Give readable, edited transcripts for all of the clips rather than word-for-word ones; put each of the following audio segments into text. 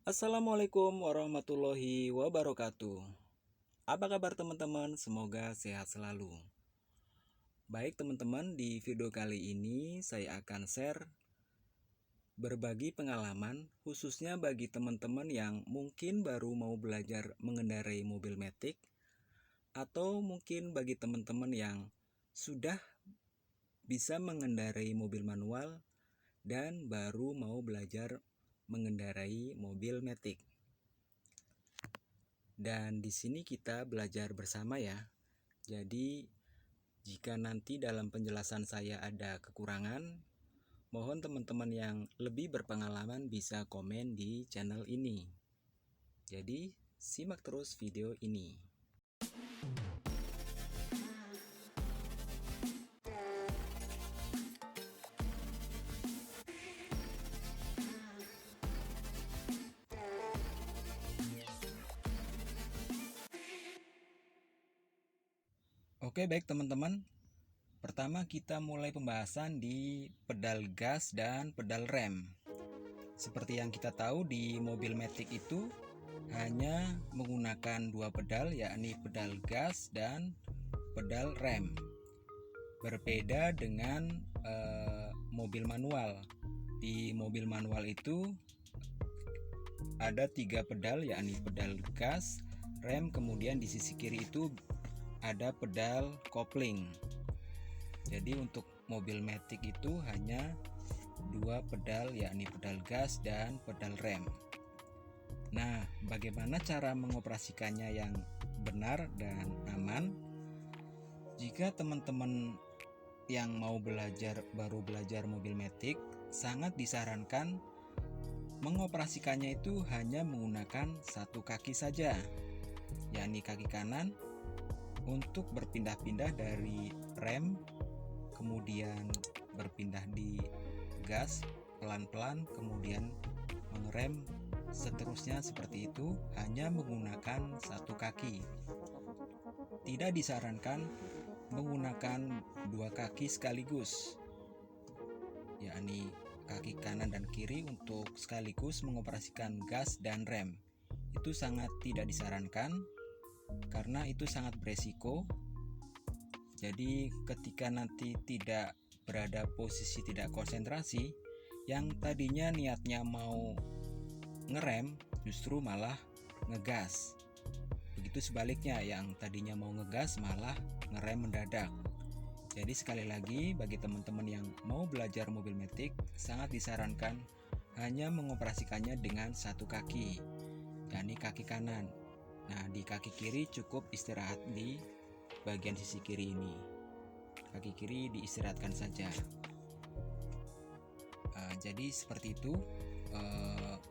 Assalamualaikum warahmatullahi wabarakatuh. Apa kabar teman-teman? Semoga sehat selalu. Baik teman-teman, di video kali ini saya akan share berbagi pengalaman khususnya bagi teman-teman yang mungkin baru mau belajar mengendarai mobil matic, atau mungkin bagi teman-teman yang sudah bisa mengendarai mobil manual dan baru mau belajar mengendarai mobil matic. Dan di sini kita belajar bersama ya. Jadi jika nanti dalam penjelasan saya ada kekurangan, mohon teman-teman yang lebih berpengalaman bisa komen di channel ini. Jadi simak terus video ini. Oke, baik teman-teman. Pertama kita mulai pembahasan di pedal gas dan pedal rem. Seperti yang kita tahu di mobil matic itu hanya menggunakan dua pedal, yakni pedal gas dan pedal rem. Berbeda dengan mobil manual. Di mobil manual itu ada tiga pedal, yakni pedal gas, rem, kemudian di sisi kiri itu ada pedal kopling. Jadi untuk mobil matic itu hanya dua pedal, yakni pedal gas dan pedal rem. Nah, bagaimana cara mengoperasikannya yang benar dan aman? Jika teman-teman yang baru belajar mobil matic, sangat disarankan mengoperasikannya itu hanya menggunakan satu kaki saja, yakni kaki kanan, untuk berpindah-pindah dari rem, kemudian berpindah di gas pelan-pelan, kemudian mengerem, seterusnya seperti itu, hanya menggunakan satu kaki. Tidak disarankan menggunakan dua kaki sekaligus, yakni kaki kanan dan kiri untuk sekaligus mengoperasikan gas dan rem. Itu sangat tidak disarankan karena itu sangat beresiko. Jadi ketika nanti tidak berada posisi tidak konsentrasi, yang tadinya niatnya mau ngerem justru malah ngegas. Begitu sebaliknya, yang tadinya mau ngegas malah ngerem mendadak. Jadi sekali lagi, bagi teman-teman yang mau belajar mobil matic, sangat disarankan hanya mengoperasikannya dengan satu kaki, yakni kaki kanan. Nah, di kaki kiri cukup istirahat di bagian sisi kiri ini. Kaki kiri diistirahatkan saja. Jadi seperti itu.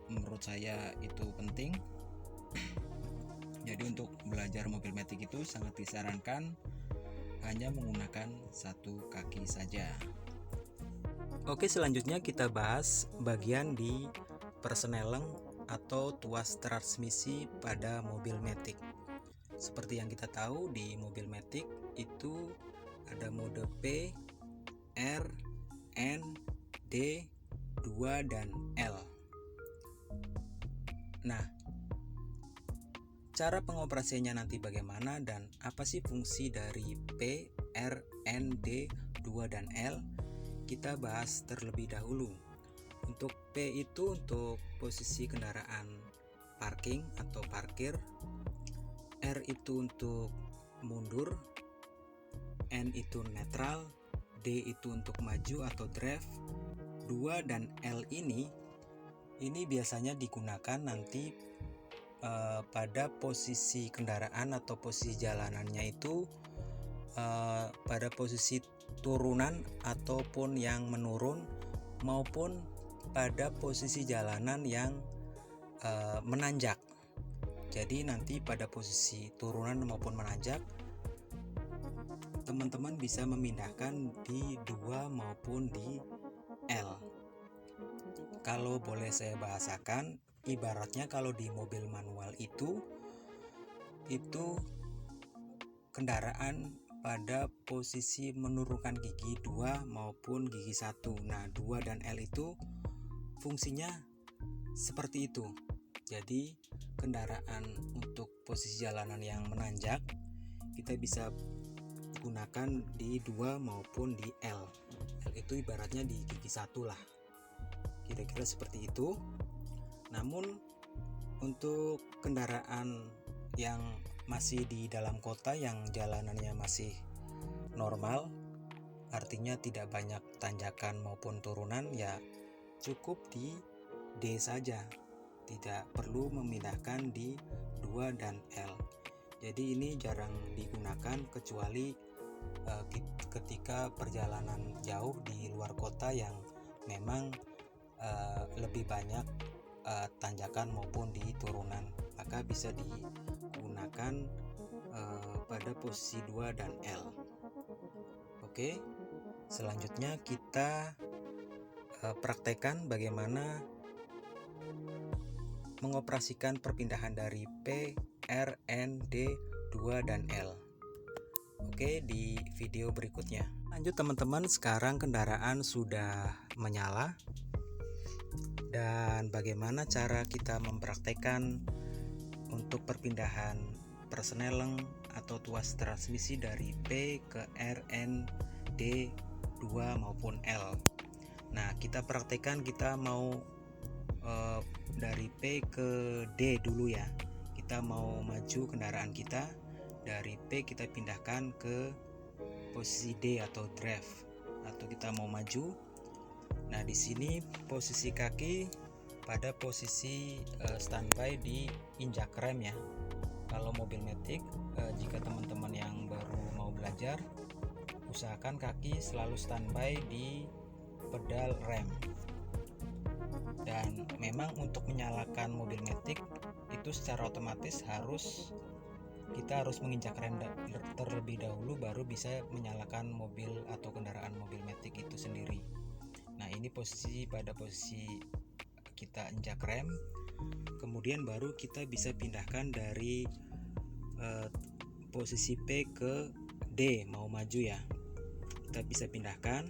Menurut saya itu penting. Jadi untuk belajar mobil matic itu sangat disarankan hanya menggunakan satu kaki saja. Oke, selanjutnya kita bahas bagian di persneleng atau tuas transmisi pada mobil matic. Seperti yang kita tahu, di mobil matic itu ada mode P, R, N, D, 2, dan L. Nah, cara pengoperasiannya nanti bagaimana dan apa sih fungsi dari P, R, N, D, 2, dan L? Kita bahas terlebih dahulu. Untuk P itu untuk posisi kendaraan parking atau parkir, R itu untuk mundur, N itu netral, D itu untuk maju atau drive, 2 dan L ini biasanya digunakan nanti pada posisi kendaraan atau posisi jalanannya itu pada posisi turunan ataupun yang menurun, maupun pada posisi jalanan yang menanjak. Jadi nanti pada posisi turunan maupun menanjak, teman-teman bisa memindahkan di 2 maupun di L. Kalau boleh saya bahasakan, ibaratnya kalau di mobil manual itu kendaraan pada posisi menurunkan gigi 2 maupun gigi 1. Nah, 2 dan L itu fungsinya seperti itu. Jadi kendaraan untuk posisi jalanan yang menanjak kita bisa gunakan di 2 maupun di L. L itu ibaratnya di gigi 1 lah, kira-kira seperti itu. Namun untuk kendaraan yang masih di dalam kota yang jalanannya masih normal, artinya tidak banyak tanjakan maupun turunan, ya cukup di D saja, tidak perlu memindahkan di 2 dan L. Jadi ini jarang digunakan kecuali ketika perjalanan jauh di luar kota yang memang lebih banyak tanjakan maupun di turunan, maka bisa digunakan pada posisi 2 dan L. Oke, selanjutnya kita praktekkan bagaimana mengoperasikan perpindahan dari P, R, N, D, 2 dan L. Oke, di video berikutnya. Lanjut teman-teman, sekarang kendaraan sudah menyala. Dan bagaimana cara kita mempraktekkan untuk perpindahan persneleng atau tuas transmisi dari P ke R, N, D, 2 maupun L. Nah, kita praktekkan, kita mau dari P ke D dulu ya. Kita mau maju kendaraan kita, dari P kita pindahkan ke posisi D atau drive, atau kita mau maju. Nah, di sini posisi kaki pada posisi standby di injak rem ya. Kalau mobil matic, jika teman-teman yang baru mau belajar, usahakan kaki selalu standby di pedal rem. Dan memang untuk menyalakan mobil matic itu secara otomatis kita harus menginjak rem terlebih dahulu, baru bisa menyalakan mobil atau kendaraan mobil matic itu sendiri. Nah, ini pada posisi kita injak rem, kemudian baru kita bisa pindahkan dari posisi P ke D, mau maju ya, kita bisa pindahkan.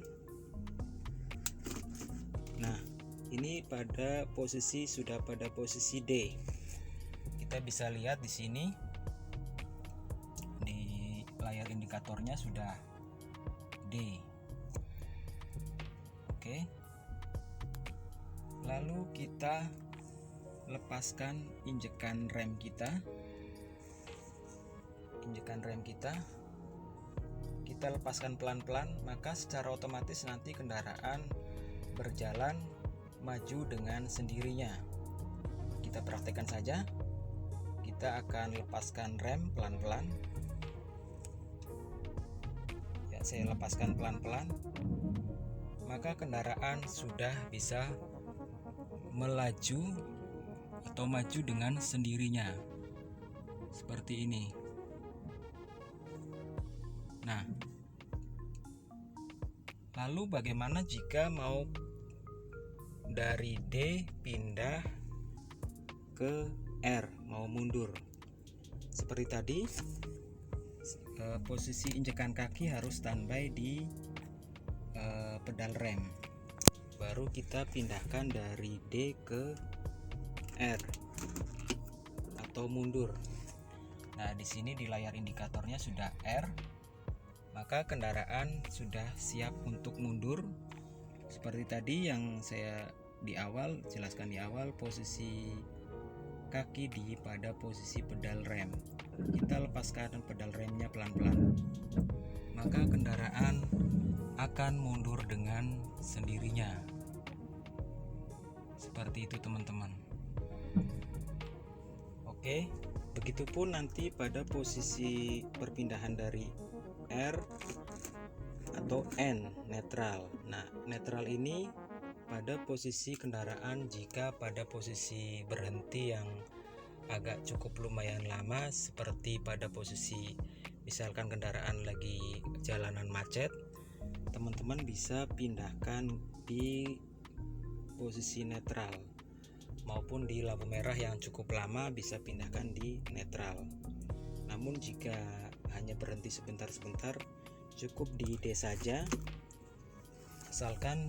Nah, ini sudah pada posisi D. Kita bisa lihat di sini di layar indikatornya sudah D. Oke. Lalu kita lepaskan injekan rem kita. Kita lepaskan pelan-pelan, maka secara otomatis nanti kendaraan berjalan maju dengan sendirinya. Kita praktekkan saja. Kita akan lepaskan rem pelan-pelan. Ya, saya lepaskan pelan-pelan. Maka kendaraan sudah bisa melaju atau maju dengan sendirinya. Seperti ini. Nah, lalu bagaimana jika mau dari D pindah ke R, mau mundur? Seperti tadi, posisi injekan kaki harus standby di pedal rem. Baru kita pindahkan dari D ke R atau mundur. Nah, di sini di layar indikatornya sudah R, maka kendaraan sudah siap untuk mundur. Seperti tadi yang saya jelaskan di awal, posisi kaki pada posisi pedal rem. Kita lepaskan pedal remnya pelan-pelan, maka kendaraan akan mundur dengan sendirinya. Seperti itu teman-teman. Oke, begitupun nanti pada posisi perpindahan dari R atau N, netral. Nah, netral ini pada posisi kendaraan jika pada posisi berhenti yang agak cukup lumayan lama, seperti pada posisi misalkan kendaraan lagi jalanan macet, teman-teman bisa pindahkan di posisi netral, maupun di lampu merah yang cukup lama bisa pindahkan di netral. Namun jika hanya berhenti sebentar-sebentar, cukup di D saja, asalkan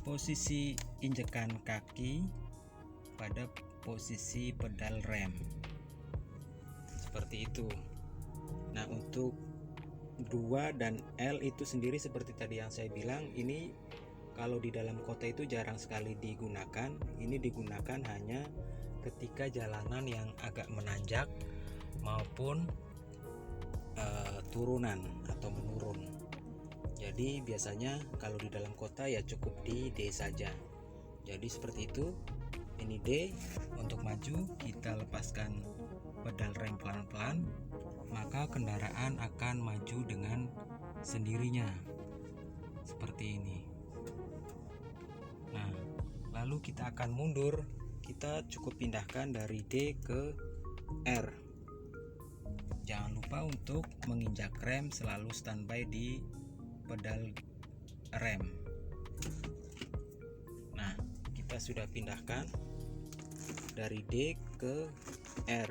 posisi injekan kaki pada posisi pedal rem. Seperti itu. Nah, untuk 2 dan L itu sendiri seperti tadi yang saya bilang, ini kalau di dalam kota itu jarang sekali digunakan. Ini digunakan hanya ketika jalanan yang agak menanjak maupun turunan atau menurun. Jadi biasanya kalau di dalam kota ya cukup di D saja. Jadi seperti itu. Ini D. Untuk maju kita lepaskan pedal rem pelan-pelan, maka kendaraan akan maju dengan sendirinya seperti ini. Nah, lalu kita akan mundur. Kita cukup pindahkan dari D ke R. Jangan lupa untuk menginjak rem, selalu standby di pedal rem. Nah, kita sudah pindahkan dari D ke R,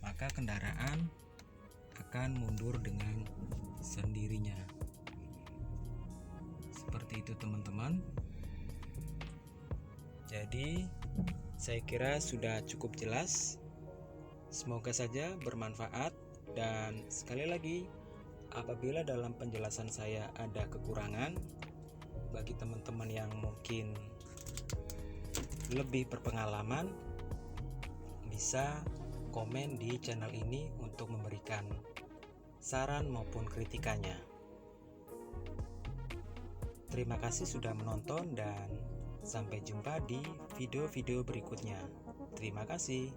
maka kendaraan akan mundur dengan sendirinya. Seperti itu teman-teman. Jadi saya kira sudah cukup jelas. Semoga saja bermanfaat, dan sekali lagi apabila dalam penjelasan saya ada kekurangan, bagi teman-teman yang mungkin lebih berpengalaman, bisa komen di channel ini untuk memberikan saran maupun kritikannya. Terima kasih sudah menonton dan sampai jumpa di video-video berikutnya. Terima kasih.